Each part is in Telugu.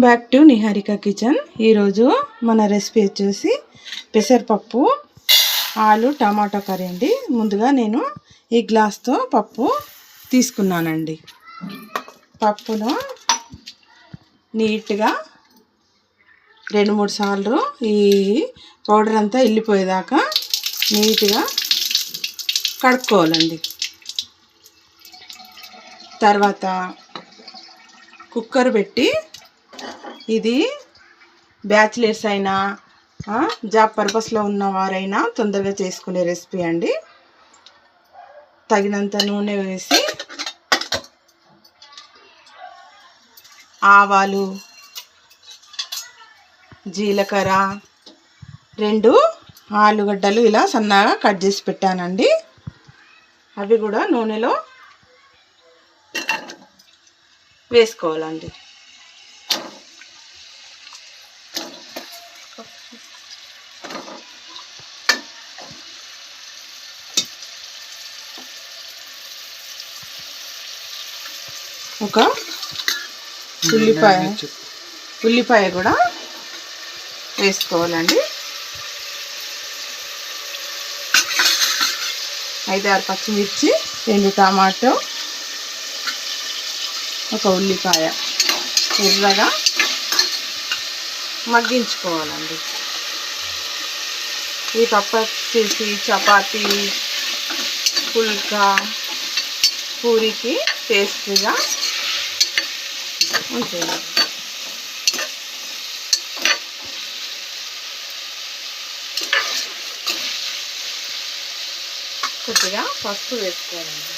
Back to Niharika kitchen. ఈరోజు మన రెసిపీ వచ్చేసి పెసరపప్పు ఆలు టమాటో కర్రీ అండి. ముందుగా నేను ఈ గ్లాస్తో పప్పు తీసుకున్నానండి. పప్పును నీట్గా 2-3 సార్లు ఈ పౌడర్ అంతా వెళ్ళిపోయేదాకా నీట్గా కడుక్కోవాలండి. తర్వాత కుక్కర్ పెట్టి, ఇది బ్యాచిలర్స్ అయినా జాబ్ పర్పస్లో ఉన్నవారైనా తొందరగా చేసుకునే రెసిపీ అండి. తగినంత నూనె వేసి ఆవాలు, జీలకర్ర, 2 ఆలుగడ్డలు ఇలా సన్నగా కట్ చేసి పెట్టానండి. అవి కూడా నూనెలో వేసుకోవాలండి. ఒక ఉల్లిపాయ కూడా వేసుకోవాలండి. 5-6 పచ్చిమిర్చి, 2 టమాటో, ఒక ఉల్లిపాయ ఎర్రగా మగ్గించుకోవాలండి. ఈ పప్పు వచ్చేసి చపాతీ, పుల్కా, పూరికి టేస్టీగా ఉంటుంది. కొద్దిగా పసుపు వేసుకోవాలండి.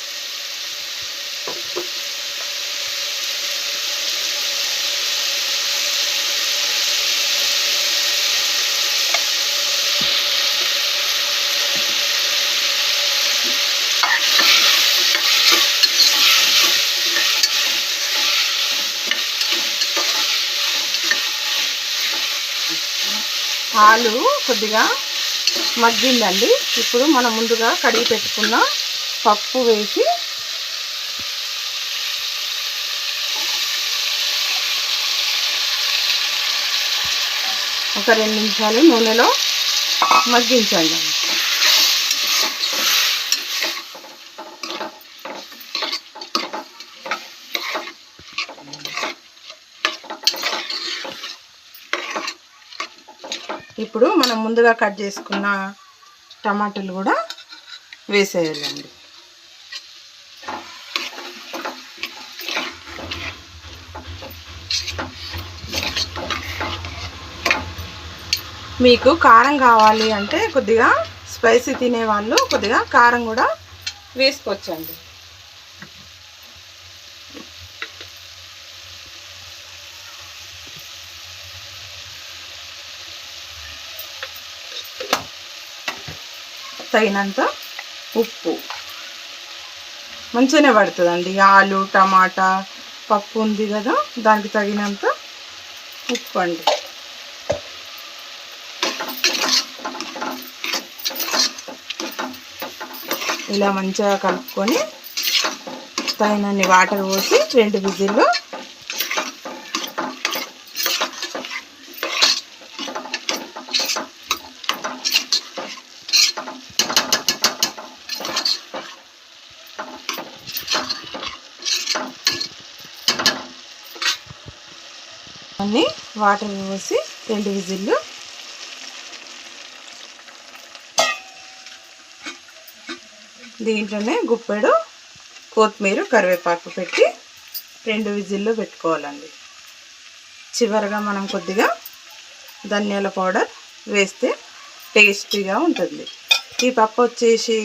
ఆలు కొద్దిగా మగ్గిందండి. ఇప్పుడు మనం ముందుగా కడిగి పెట్టుకున్న పప్పు వేసి ఒక 2 నిమిషాలు నూనెలో మగ్గించండి. ఇప్పుడు మనం ముందుగా కట్ చేసుకున్న టమాటాలు కూడా వేసేయాలండి. మీకు కారం కావాలి అంటే కొద్దిగా స్పైసీ తినేవాళ్ళు కొద్దిగా కారం కూడా వేసుకోవచ్చండి. తగినంత ఉప్పు మంచిగానే పడుతుందండి. ఆలు టమాటా పప్పు ఉంది కదా, దానికి తగినంత ఉప్పు అండి. ఇలా మంచిగా కలుపుకొని తగినన్ని వాటర్ పోసి 2 విజిల్లు అన్నీ వాటర్ పోసి 2 విజిల్లు దీంట్లోనే గుప్పెడు కొత్తిమీర కరివేపాకు పెట్టి 2 విజిల్లు పెట్టుకోవాలండి. చివరగా మనం కొద్దిగా ధనియాల పౌడర్ వేస్తే టేస్టీగా ఉంటుంది. ఈ పప్పు వచ్చేసి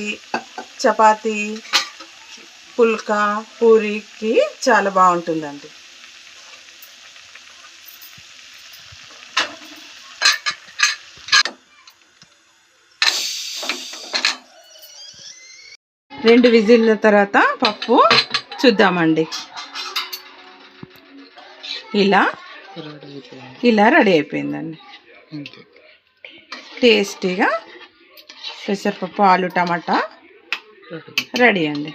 చపాతీ, పుల్కా, పూరికి చాలా బాగుంటుందండి. రెండు విజిల్ల తర్వాత పప్పు చూద్దామండి. ఇలా రెడీ అయిపోయిందండి. టేస్టీగా పెసరపప్పు ఆలు టమాటా రెడీ అండి.